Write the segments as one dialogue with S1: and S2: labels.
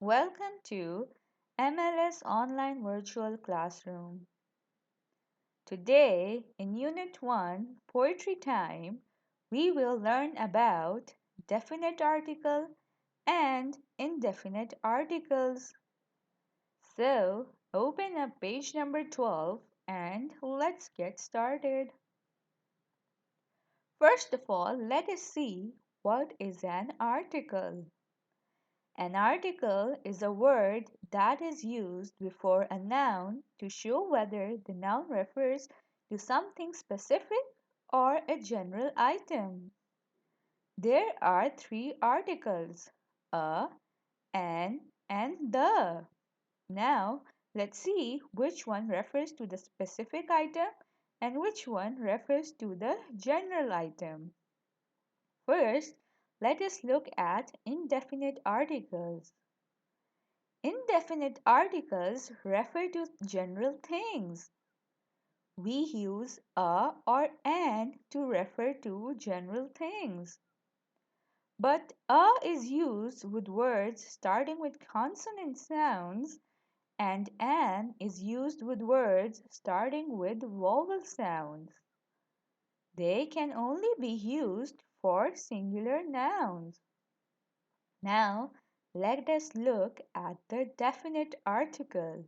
S1: Welcome to MLS Online Virtual Classroom. Today, in Unit 1, Poetry Time, we will learn about definite article and indefinite articles. So, open up page number 12 and let's get started. First of all, let us see what is an article. An article is a word that is used before a noun to show whether the noun refers to something specific or a general item. There are three articles: a, an, and the. Now, let's see which one refers to the specific item and which one refers to the general item. First, let us look at indefinite articles. Indefinite articles refer to general things. We use a or an to refer to general things. But a is used with words starting with consonant sounds and an is used with words starting with vowel sounds. They can only be used for singular nouns. Now, let us look at the definite article.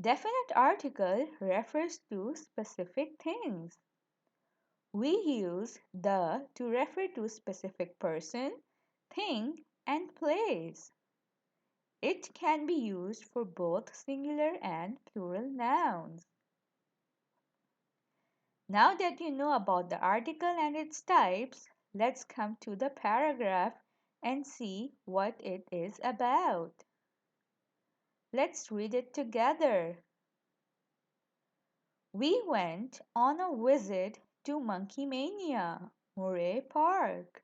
S1: Definite article refers to specific things. We use the to refer to specific person, thing, and place. It can be used for both singular and plural nouns. Now that you know about the article and its types, let's come to the paragraph and see what it is about. Let's read it together. We went on a visit to Monkey Mania, Murray Park.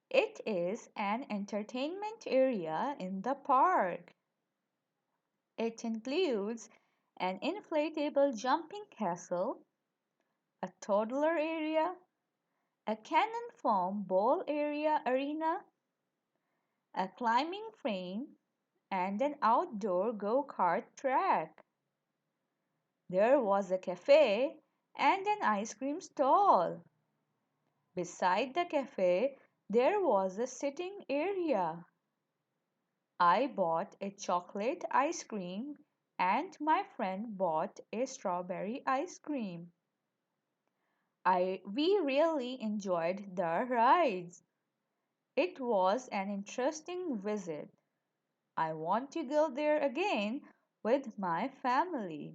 S1: It is an entertainment area in the park. It includes an inflatable jumping castle, a toddler area, a cannon foam ball arena, a climbing frame, and an outdoor go-kart track. There was a cafe and an ice cream stall. Beside the cafe, there was a sitting area. I bought a chocolate ice cream and my friend bought a strawberry ice cream. We really enjoyed the rides. It was an interesting visit. I want to go there again with my family.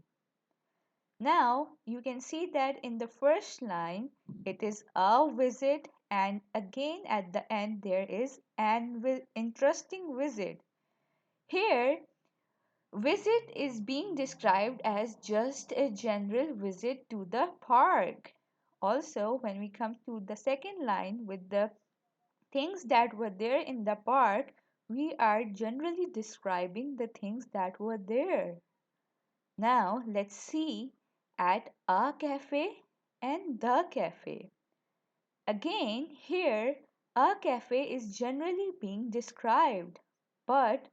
S1: Now you can see that in the first line it is a visit, and again at the end there is an interesting visit. Here visit is being described as just a general visit to the park. Also, when we come to the second line with the things that were there in the park, we are generally describing the things that were there. Now let's see at a cafe and the cafe. Again, here a cafe is generally being described, but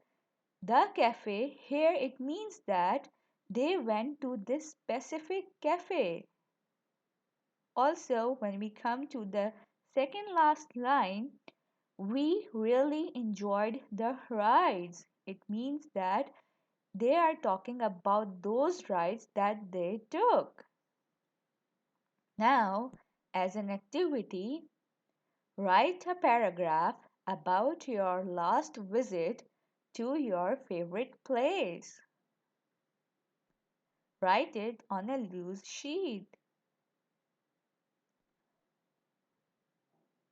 S1: the cafe here it means that they went to this specific cafe. Also, when we come to the second last line, we really enjoyed the rides. It means that they are talking about those rides that they took. Now, as an activity, write a paragraph about your last visit to your favorite place. Write it on a loose sheet.